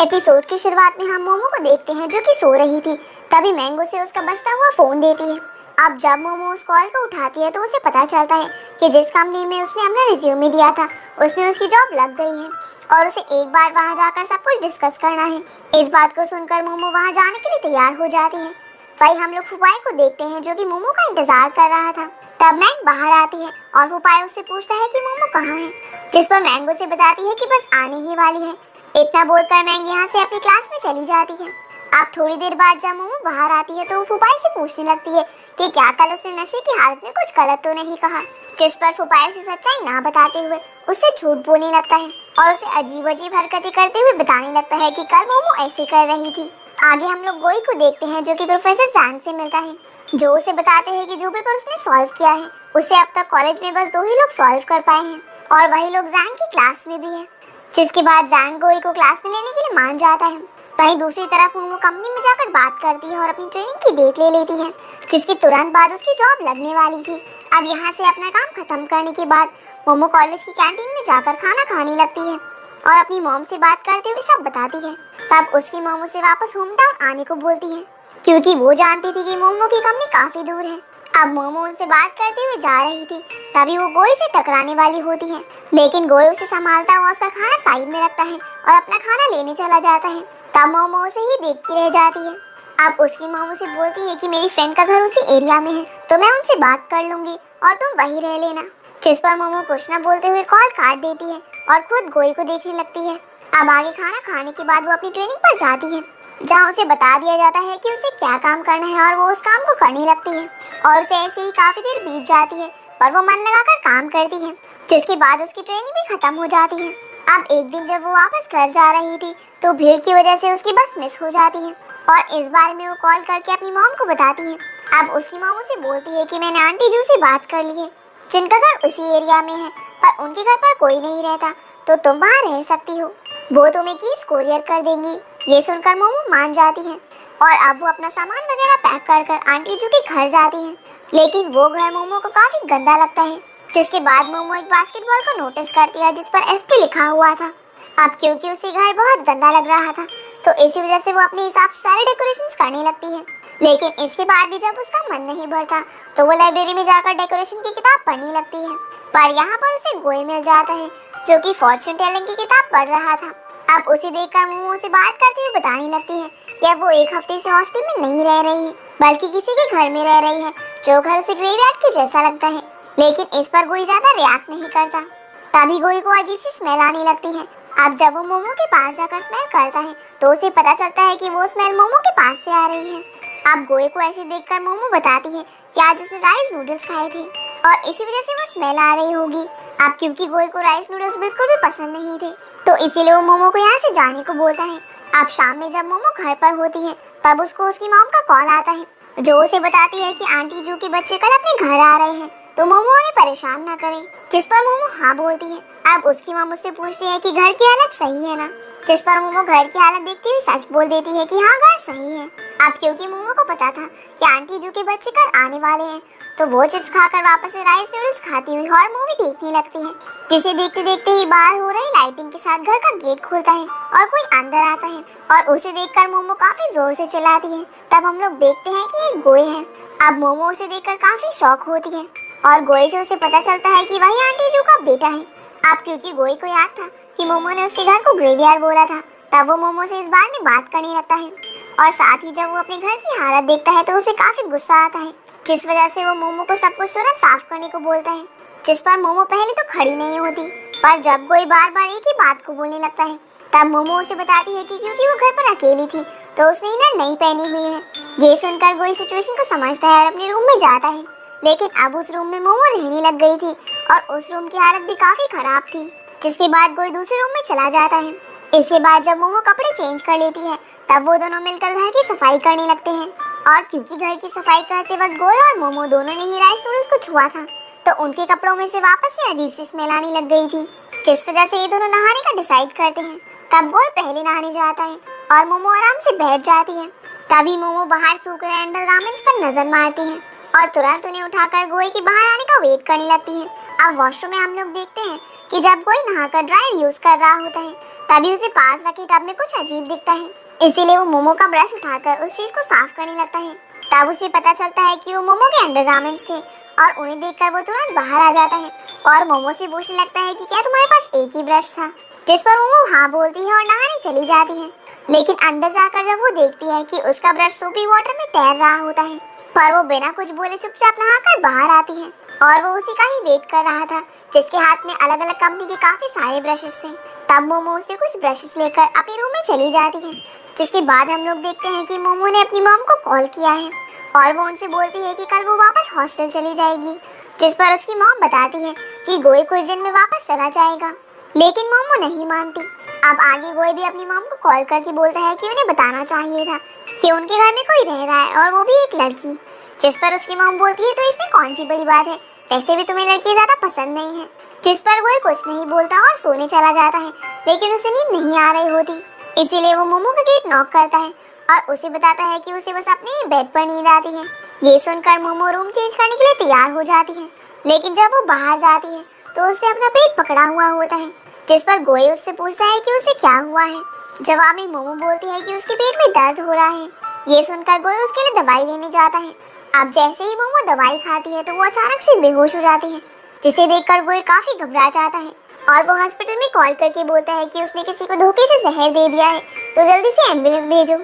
Episode की शुरुआत में हम मोमो को देखते हैं जो कि सो रही थी। तभी मैंगो से उसका बचता हुआ फोन देती है। अब जब मोमो उस कॉल को उठाती है तो उसे पता चलता है कि जिस कंपनी में उसने अपना रिज्यूमे दिया था उसमें उसकी जॉब लग गई है और उसे एक बार वहां जाकर सब कुछ डिस्कस करना है। इस बात को सुनकर मोमो वहां जाने के लिए तैयार हो जाती है। वही हम लोग फुपाई को देखते हैं जो कि मोमो का इंतजार कर रहा था। तब मैंग बाहर आती है और फुपाई उससे पूछता है कि मोमो कहाँ है, जिस पर मैंगो से बताती है कि बस आने ही वाली है। इतना बोलकर मैंग यहाँ से अपनी क्लास में चली जाती है। अब थोड़ी देर बाद जब मोमो बाहर आती है तो वो फुपाई से पूछने लगती है कि क्या कल उसने नशे की हालत में कुछ गलत तो नहीं कहा, जिस पर फुपाई उसे सच्चाई ना बताते हुए उससे झूठ बोलने लगता है और उसे अजीब अजीब हरकतें करते हुए बताने लगता है कि कल मोमो ऐसे कर रही थी। आगे हम लोग गोई को देखते हैं जो कि प्रोफेसर जैंग से मिलता है, जो उसे बताते हैं कि जो पेपर उसने सॉल्व किया है उसे अब तक कॉलेज में बस 2 ही लोग सॉल्व कर पाए हैं और वही लोग जैंग की क्लास में भी है। जिसके बाद जैंग गोई को क्लास में लेने के लिए मान जाता है। वहीं दूसरी तरफ मोमो कंपनी में जाकर बात करती है और अपनी ट्रेनिंग की डेट ले लेती है, जिसके तुरंत बाद उसकी जॉब लगने वाली थी। अब यहाँ से अपना काम खत्म करने के बाद मोमो कॉलेज की कैंटीन में जाकर खाना खाने लगती है और अपनी मॉम से बात करते हुए सब बताती है। तब उसकी मॉम उसे वापस होम टाउन आने को बोलती है क्योंकि वो जानती थी कि मोमो की कंपनी काफी दूर है। अब मोमो उनसे बात करते हुए जा रही थी, तभी वो गोई से टकराने वाली होती है, लेकिन गोई उसे संभालता हुआ उसका खाना साइड में रखता है और अपना खाना लेने चला जाता है। तब मोमो उसे ही देखती रह जाती है। अब उसकी मॉम उसे बोलती है कि मेरी फ्रेंड का घर उसी एरिया में है तो मैं उनसे बात कर लूंगी और तुम वहीं रह लेना, जिस पर मोमो कुछ न बोलते हुए कॉल काट देती है और खुद गोई को देखने लगती है। अब आगे खाना खाने के बाद वो अपनी ट्रेनिंग पर जाती है, जहाँ उसे बता दिया जाता है कि उसे क्या काम करना है और वो उस काम को करने लगती है और उसे ऐसे ही काफी देर बीत जाती है पर वो मन लगाकर काम करती है, जिसके बाद उसकी ट्रेनिंग भी खत्म हो जाती है। अब एक दिन जब वो वापस घर जा रही थी तो भीड़ की वजह से उसकी बस मिस हो जाती है और इस बारे में वो कॉल करके अपनी मॉम को बताती है। अब उसकी मॉम उसे बोलती है कि मैंने आंटी जू से बात कर ली है, जिनका घर उसी एरिया में है पर उनके घर पर कोई नहीं रहता तो तुम वहाँ रह सकती हो, वो तुम्हें कीज कोरियर कर देंगी। ये सुनकर मोमो मान जाती है और अब वो अपना सामान वगैरह पैक कर कर आंटी जू के घर जाती है, लेकिन वो घर मोमो को काफी गंदा लगता है। जिसके बाद मोमो एक बास्केटबॉल को नोटिस करती है जिस पर एफपी लिखा हुआ था। अब क्योंकि उसे घर बहुत गंदा लग रहा था तो इसी वजह से वो अपने हिसाब से सारे डेकोरेशंस करने लगती है, लेकिन इसके बाद भी जब उसका मन नहीं भरता तो वो लाइब्रेरी में जाकर डेकोरेशन की किताब पढ़ने लगती है। पर यहाँ पर उसे गोई मिल जाता है जो कि फॉर्च्यून टेलिंग की किताब पढ़ रहा था। अब उसे देखकर मोमो से बात करते हुए बताने लगती है कि अब वो एक हफ्ते से हॉस्टल में नहीं रह रही है बल्कि किसी के घर में रह रही है जो घर उसे ग्रेवयार्ड के जैसा लगता है, लेकिन इस पर गोई ज्यादा रिएक्ट नहीं करता। तभी गोई को अजीब सी स्मेल आने लगती है। अब जब वो मोमो के पास जाकर स्मेल करता है तो उसे पता चलता है कि वो स्मेल मोमो के पास से आ रही है। अब गोई को ऐसे देखकर मोमो बताती है कि आज उसने राइस नूडल्स खाए थे और इसी वजह से वो स्मेल आ रही होगी। अब क्योंकि गोई को राइस नूडल्स बिल्कुल भी पसंद नहीं थे तो इसीलिए वो मोमो को यहाँ से जाने को बोलता है। अब शाम में जब मोमो घर पर होती है तब उसको उसकी मॉम का कॉल आता है जो उसे बताती है कि आंटी जू के बच्चे कल अपने घर आ रहे हैं तो मोमो उन्हें परेशान न करे, जिस पर मोमो हाँ बोलती है। अब उसकी मॉम उससे पूछती है कि घर की हालत सही है ना, जिस पर मोमो घर की हालत देखते हुए सच बोल देती है कि हाँ घर सही है। अब क्योंकि मोमो को पता था कि आंटी जू के बच्चे कल आने वाले हैं तो वो चिप्स खाकर वापस से राइस नूडल्स खाती हुई हॉरर मूवी देखने लगती है, जिसे देखते देखते ही बाहर हो रही लाइटिंग के साथ घर का गेट खुलता है और कोई अंदर आता है और उसे देखकर मोमो काफी जोर से चिल्लाती है। तब हम लोग देखते हैं कि एक गोई है। अब मोमो उसे देखकर काफी शॉक होती है और गोई से उसे पता चलता है कि वही आंटी जू का बेटा है। अब क्योंकि गोई को याद था कि मोमो ने उसके घर को ग्रेवयार्ड बोला था तब वो मोमो से इस बारे में बात करने लगता है और साथ ही जब वो अपने घर की हालत देखता है तो उसे काफी गुस्सा आता है, जिस वजह से वो मोमो को सब कुछ तुरंत साफ करने को बोलता है, जिस पर मोमो पहले तो खड़ी नहीं होती पर जब कोई बार बार एक ही बात को बोलने लगता है तब मोमो उसे बताती है कि क्योंकि वो घर पर अकेली थी तो उसने इनर नहीं पहनी हुई है। ये सुनकर गोई सिचुएशन को समझता है और अपने रूम में जाता है, लेकिन अब उस रूम में मोमो रहने लग गई थी और उस रूम की हालत भी काफी खराब थी। जिसके बाद गोई दूसरे रूम में चला जाता है। इसके बाद जब मोमो कपड़े चेंज कर लेती है तब वो दोनों मिलकर घर की सफाई करने लगते हैं और क्योंकि घर की सफाई करते वक्त गोई और मोमो दोनों ने ही राइस नूडल्स को छुआ था तो उनके कपड़ों में से वापस से अजीब सी स्मेल आने लग गई थी, जिस वजह से ये दोनों नहाने का डिसाइड करते हैं। तब गोई पहले नहाने जाता है और मोमो आराम से बैठ जाती है। तभी मोमो बाहर सूख रहे अंडरगारमेंट्स पर नजर मारती है और तुरंत उन्हें उठाकर गोई के बाहर आने का वेट करने लगती है। अब वॉशरूम में हम लोग देखते हैं कि जब कोई नहाकर ड्रायर यूज कर रहा होता है तभी उसे पास रखे टब में कुछ अजीब दिखता है, इसीलिए वो मोमो का ब्रश उठाकर उस चीज को साफ करने लगता है। तब उसे पता चलता है कि वो मोमो के अंडरगारमेंट्स थे और उन्हें देखकर वो तुरंत बाहर आ जाता है और मोमो से पूछने लगता है कि क्या तुम्हारे पास एक ही ब्रश था, जिस पर मोमो हाँ बोलती है और नहाने चली जाती है। लेकिन अंदर जाकर जब वो देखती है कि उसका ब्रश सोपी वाटर में तैर रहा होता है, पर वो बिना कुछ बोले चुपचाप नहाकर बाहर आती है और वो उसी का ही वेट कर रहा था, जिसके हाथ में अलग अलग कंपनी के काफी सारे ब्रशेस थे। तब मोमो से कुछ ब्रशेस लेकर अपने रूम में चली जाती है, जिसके बाद हम लोग देखते हैं कि मोमो ने अपनी मॉम को कॉल किया है और वो उनसे बोलती है कि कल वो वापस हॉस्टल चली जाएगी, जिस पर उसकी मॉम बताती है कि गोई कुछ दिन में वापस चला जाएगा। लेकिन मोमो नहीं मानती। अब आगे गोई भी अपनी मॉम को कॉल करके बोलता है कि उन्हें बताना चाहिए था कि उनके घर में कोई रह रहा है और वो भी एक लड़की, जिस पर उसकी मॉम बोलती है तो इसमें कौन सी बड़ी बात है, वैसे भी तुम्हें लड़की ज्यादा पसंद नहीं है। जिस पर गोई कुछ नहीं बोलता और सोने चला जाता है, लेकिन उसे नींद नहीं आ रही होती, इसीलिए वो मोमो का गेट नॉक करता है और उसे बताता है कि उसे बस अपने ही बेड पर नींद आती है। ये सुनकर मोमो रूम चेंज करने के लिए तैयार हो जाती है, लेकिन जब वो बाहर जाती है तो उसे अपना पेट पकड़ा हुआ होता है, जिस पर गोई उससे पूछता है कि उसे क्या हुआ है। जवाब में मोमो बोलती है कि उसके पेट में दर्द हो रहा है। ये सुनकर गोई उसके लिए दवाई लेने जाता है। अब जैसे ही मोमो दवाई खाती है तो वो अचानक से बेहोश हो जाती है, जिसे देखकर गोई काफी घबरा जाता है और वो हॉस्पिटल में कॉल करके बोलता है कि उसने किसी को धोखे से जहर दे दिया है, तो जल्दी से एम्बुलेंस भेजो।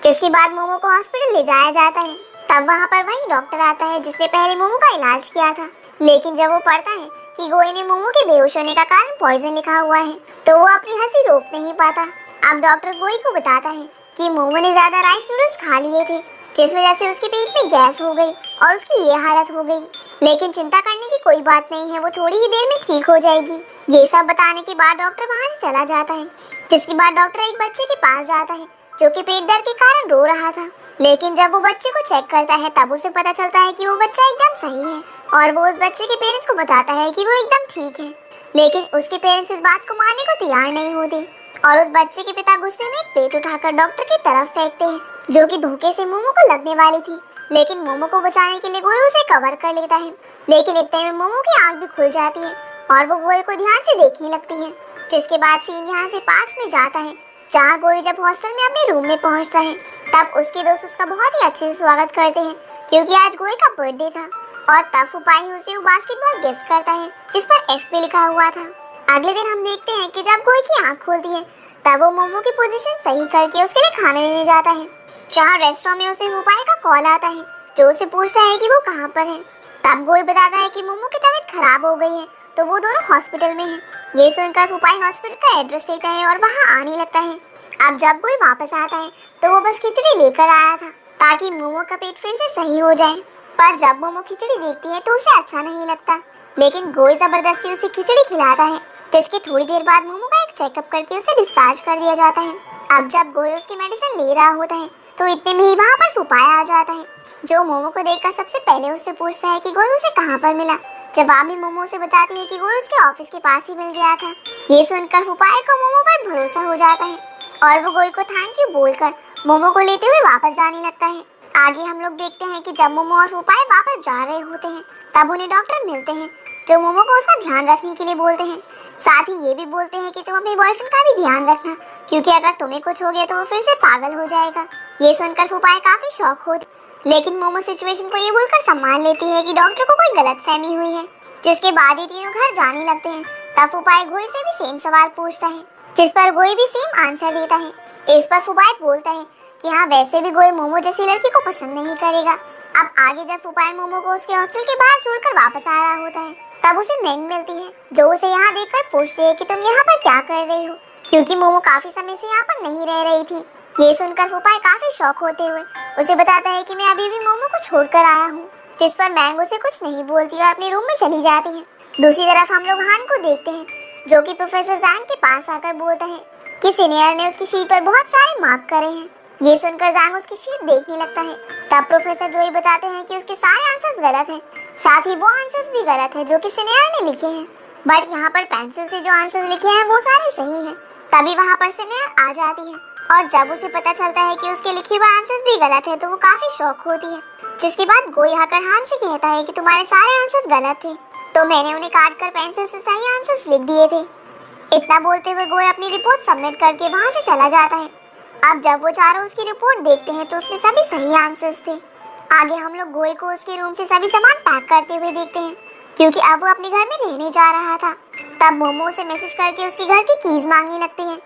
जिसके बाद मोमो को हॉस्पिटल ले जाया जाता है। तब वहाँ पर वही डॉक्टर आता है जिसने पहले मोमो का इलाज किया था, लेकिन जब वो पढ़ता है कि गोई ने मोमो के बेहोश होने का कारण पॉइजन लिखा हुआ है तो वो अपनी हंसी रोक नहीं पाता। अब डॉक्टर गोई को बताता है कि मोमो ने ज्यादा राइस नूडल्स खा लिए थे, जिस वजह से उसके पेट में गैस हो गई और उसकी ये हालत हो गई। लेकिन चिंता करने की कोई बात नहीं है, वो थोड़ी ही देर में ठीक हो जाएगी। ये सब बताने के बाद डॉक्टर वहाँ से चला जाता है, जिसके बाद डॉक्टर एक बच्चे के पास जाता है जो कि पेट दर्द के कारण रो रहा था। लेकिन जब वो बच्चे को चेक करता है तब उसे पता चलता है कि वो बच्चा एकदम सही है और वो उस बच्चे के पेरेंट्स को बताता है कि वो एकदम ठीक है। लेकिन उसके पेरेंट्स इस बात को मानने को तैयार नहीं होते और उस बच्चे के पिता गुस्से में एक प्लेट उठाकर डॉक्टर की तरफ फेंकते हैं, जो कि धोखे से मोमो को लगने वाली थी। लेकिन मोमो को बचाने के लिए गोई उसे कवर कर लेता है। लेकिन इतने में मोमो की आंख भी खुल जाती है और वो गोई को ध्यान से देखने लगती है। जिसके बाद सीन यहाँ से पास में जाता है, जहाँ गोई जब हॉस्टल में अपने रूम में पहुँचता है तब उसके दोस्त उसका बहुत ही अच्छे से स्वागत करते हैं, क्योंकि आज गोई का बर्थडे था। और तब फुपाही उसे वो बास्केटबॉल गिफ्ट करता है जिस पर एफ पे लिखा हुआ था। अगले दिन हम देखते हैं कि जब गोई की आंख खुलती है तब वो मोमो की पोजीशन सही करके उसके लिए खाना लेने जाता है, जहाँ रेस्टोरेंट में उसे फुपाही का कॉल आता है जो उसे पूछता है कि वो कहाँ पर है। तब गोई बताता है कि मोमो की तबीयत खराब हो गई है तो वो दोनों हॉस्पिटल में हैं। ये सुनकर फुपाही हॉस्पिटल का एड्रेस लेता है और वहाँ आने लगता है। अब जब गोई वापस आता है तो वो बस खिचड़ी लेकर आया था ताकि मोमो का पेट फिर से सही हो जाए, पर जब मोमो खिचड़ी देखती है तो उसे अच्छा नहीं लगता। लेकिन गोई जबरदस्ती उसे खिचड़ी खिलाता है, जिसके थोड़ी देर बाद मोमो का एक चेकअप करके उसे डिस्चार्ज कर दिया जाता है। अब जब गोई उसकी मेडिसिन ले रहा होता है तो इतने में ही वहाँ पर फुपाया आ जाता है, जो मोमो को देखकर सबसे पहले उससे पूछता है कि गोई उसे कहाँ पर मिला। जवाब में मोमो से बताती है कि गोई उसके ऑफिस के पास ही मिल गया था। ये सुनकर फुपाया को मोमो पर भरोसा हो जाता है और वो गोई को थैंक यू बोलकर मोमो को लेते हुए वापस जाने लगता है। आगे हम लोग देखते हैं कि जब मोमो और फुपाया वापस जा रहे होते हैं तब उन्हें डॉक्टर मिलते हैं, जो मोमो को उसका ध्यान रखने के लिए बोलते हैं। साथ ही ये भी बोलते हैं कि तुम अपने बॉयफ्रेंड का भी ध्यान रखना, क्योंकि अगर तुम्हें कुछ हो गया तो वो फिर से पागल हो जाएगा। ये सुनकर फुपाया काफी शौक होती, लेकिन मोमो सिचुएशन को ये बोलकर संभाल लेती है कि डॉक्टर को कोई गलतफहमी हुई है। जिसके बाद ये तीनों घर जाने लगते हैं। तब फुपाया गोई से भी सेम सवाल पूछता है, जिस पर गोई भी सेम आंसर देता है। इस पर फुपाया बोलता है कि हाँ, वैसे भी गोई मोमो जैसी लड़की को पसंद नहीं करेगा। अब आगे जब फुपाया मोमो को उसके हॉस्टल के बाहर छोड़कर वापस आ रहा होता है तब उसे मैंग मिलती है, जो उसे यहाँ देखकर पूछती है कि तुम यहाँ पर क्या कर रही हो, क्योंकि मोमो काफी समय से यहाँ पर नहीं रह रही थी। ये सुनकर फुपाया काफी शौक होते हुए उसे बताता है कि मैं अभी भी मोमो को छोड़कर आया हूँ, जिस पर मैंग उसे कुछ नहीं बोलती और अपने रूम में चली जाती है। दूसरी तरफ हम लोग हान को देखते हैं, जो कि प्रोफेसर जैंग के पास आकर बोलता है कि सीनियर ने उसकी शीट पर बहुत सारे मार्क करे हैं। ये सुनकर जैंग उसकी शीट देखने लगता है। तब प्रोफेसर जोई बताते हैं कि उसके सारे आंसर्स गलत हैं, साथ ही वो आंसर्स भी गलत है जो कि सीनियर ने लिखे हैं, बट यहाँ पर पेंसिल से जो आंसर्स लिखे हैं वो सारे सही हैं। तभी वहाँ पर सीनियर आ जाती है और जब उसे पता चलता है कि उसके लिखे हुए आंसर्स भी गलत है तो वो काफी शॉक होती है। जिसके बाद गोई आकर हान से कहता है कि तुम्हारे सारे आंसर्स गलत थे, तो मैंने उन्हें काट कर पेंसिल से सही आंसर्स लिख दिए थे। इतना बोलते हुए गोए अपनी रिपोर्ट सबमिट करके वहाँ से चला जाता है। अब जब वो चारों उसकी रिपोर्ट देखते हैं तो उसमें सभी सही आंसर्स थे। आगे हम लोग गोए को उसके रूम से सभी सामान पैक करते हुए देखते हैं, क्योंकि अब वो अपने घर में रहने जा रहा था। तब मोमो उसे मैसेज करके उसके घर की कीज मांगने लगती है,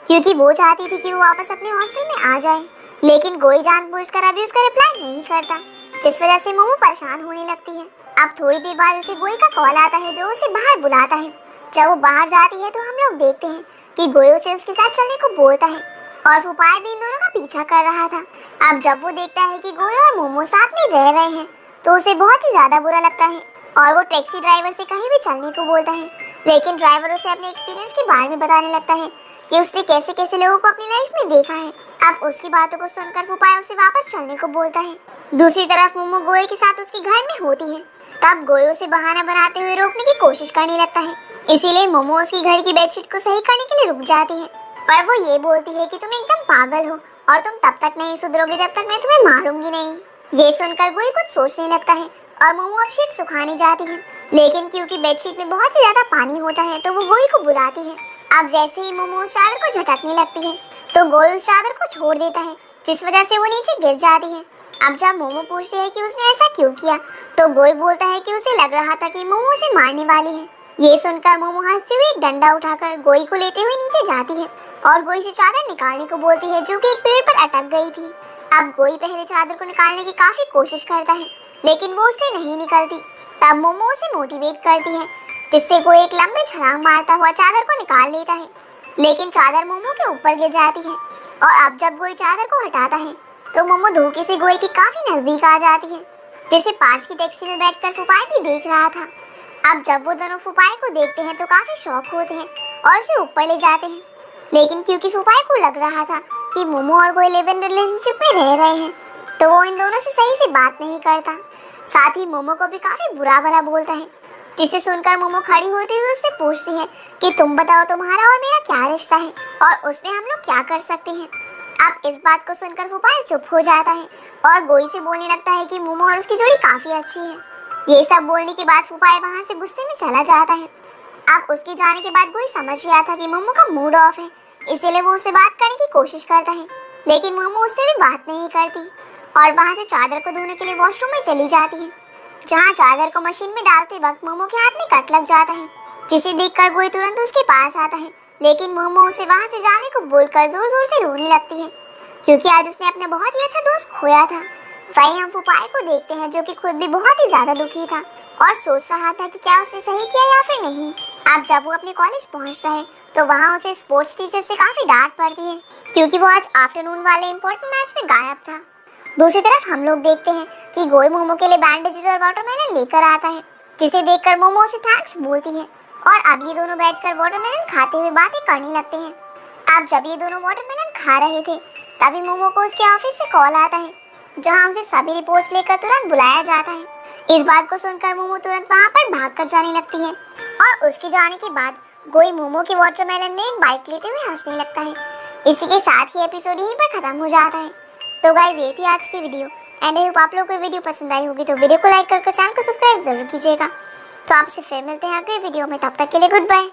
क्योंकि वो चाहती थी कि वो वापस अपने हॉस्टल में आ जाए। लेकिन गोई जानबूझकर अभी उसका रिप्लाई नहीं करता, जिस वजह से मोमो परेशान होने लगती है। अब थोड़ी देर बाद उसे गोई का कॉल आता है जो उसे बाहर बुलाता है। जब वो बाहर जाती है तो हम लोग देखते हैं कि गोई उसे उसके साथ चलने को बोलता है और फुपाई भी इन दोनों का पीछा कर रहा था। अब जब वो देखता है कि गोई और मोमो साथ में रह रहे हैं तो उसे बहुत ही ज्यादा बुरा लगता है और वो टैक्सी ड्राइवर से कहीं भी चलने को बोलता है। लेकिन ड्राइवर उसे अपने एक्सपीरियंस के बारे में बताने लगता है कि उसने कैसे कैसे लोगों को अपनी लाइफ में देखा है। अब उसकी बातों को सुनकर फुपाई उसे वापस चलने को बोलता है। दूसरी तरफ मोमो गोई के साथ उसके घर में होती है। तब गोई उसे बहाना बनाते हुए रोकने की कोशिश करने लगता है, इसीलिए मोमो उसकी घर की बेडशीट को सही करने के लिए रुक जाती है। पर वो ये बोलती है कि तुम एकदम पागल हो और तुम तब तक नहीं सुधरोगे जब तक मैं तुम्हें मारूंगी नहीं। ये सुनकर गोई कुछ सोचने लगता है और मोमो अब शीट सुखाने जाती है। लेकिन क्योंकि बेडशीट में बहुत ही ज्यादा पानी होता है तो वो गोई को बुलाती है। अब जैसे ही मोमो उस चादर को झटकने लगती है तो गोई उस चादर को छोड़ देता है, जिस वजह से वो नीचे गिर जाती है। अब जब मोमो पूछती है कि उसने ऐसा क्यों किया तो गोई बोलता है कि उसे लग रहा था कि मोमो उसे मारने वाली है। ये सुनकर मोमो हंसते हुए एक डंडा उठाकर गोई को लेते हुए नीचे जाती है और गोई से चादर निकालने को बोलती है जो कि एक पेड़ पर अटक गई थी। अब गोई पहले चादर को निकालने की काफी कोशिश करता है, लेकिन वो उससे नहीं निकलती। तब मोमो उसे मोटिवेट करती है, जिससे गोई एक लंबे छलांग मारता हुआ चादर को निकाल लेता है। लेकिन चादर मोमो के ऊपर गिर जाती है और अब जब गोई चादर को हटाता है तो मोमो धोखे से गोई के काफी नजदीक आ जाती है, जिसे पास की टैक्सी में बैठकर फुपाई भी देख रहा था। अब जब वो दोनों फुपाई को देखते हैं तो काफी शौक होते हैं और उसे ऊपर ले जाते हैं। लेकिन क्योंकि फुपाई को लग रहा था कि मोमो और गोई लिव इन रिलेशनशिप में रह रहे हैं तो वो इन दोनों से सही से बात नहीं करता। साथ ही मोमो को भी काफी बुरा भला बोलता है, जिसे सुनकर मोमो खड़ी होती हुई उससे पूछती है कि तुम बताओ तुम्हारा और मेरा क्या रिश्ता है और उसमें हम लोग क्या कर सकते हैं। अब इस बात को सुनकर फुपाई चुप हो जाता है और गोई से बोलने लगता है कि मोमो और उसकी जोड़ी काफी अच्छी है। ये सब बोलने के बाद फुपाई वहाँ से गुस्से में चला जाता है। अब उसके जाने के बाद गोई समझ गया था कि मोमो का मूड ऑफ है, इसीलिए वो उससे बात करने की कोशिश करता है, लेकिन मोमो उससे भी बात नहीं करती और वहाँ से चादर को धोने के लिए वॉशरूम में चली जाती है, जहाँ चादर को मशीन में डालते वक्त मोमो के हाथ में कट लग जाता है, जिसे देखकर गोई तुरंत उसके पास आता है। लेकिन मोमो उसे वहाँ से जाने को बोलकर जोर जोर से रोने लगती है, क्योंकि आज उसने अपना बहुत ही अच्छा दोस्त खोया था। वहीं हम फुपाई को देखते हैं जो कि खुद भी बहुत ही ज्यादा दुखी था और सोच रहा था कि क्या उसने सही किया या फिर नहीं। अब जब वो अपने कॉलेज पहुंचता है तो वहाँ उसे स्पोर्ट्स टीचर से काफी डांट पड़ती है, क्योंकि वो आज आफ्टरनून वाले इम्पोर्टेंट मैच में गायब था। दूसरी तरफ हम लोग देखते हैं कि गोई मोमो के लिए बैंडेजेस और वाटरमेलन लेकर आता है, जिसे देखकर मोमो उसे थैंक्स बोलती है और अब ये दोनों बैठकर वाटरमेलन खाते हुए बातें करने लगते हैं। अब जब ये दोनों वाटरमेलन खा रहे थे तभी मोमो को उसके ऑफिस से कॉल आता है, जहां उसे सभी रिपोर्ट्स लेकर तुरंत बुलाया जाता है। इस बात को सुनकर मोमो तुरंत वहां पर भागकर जाने लगती है और उसके जाने के बाद गोई मोमो के वाटरमेलन में एक बाइट लेते हुए हंसने लगता है। इसी के साथ ही एपिसोड यहीं पर खत्म हो जाता है। तो गाइस ये थी आज की वीडियो एंड आई होप आप लोगों को वीडियो पसंद आई होगी, तो वीडियो को लाइक करके चैनल को सब्सक्राइब जरूर कीजिएगा। तो आपसे फिर मिलते हैं अगले वीडियो में, तब तक के लिए गुड बाय।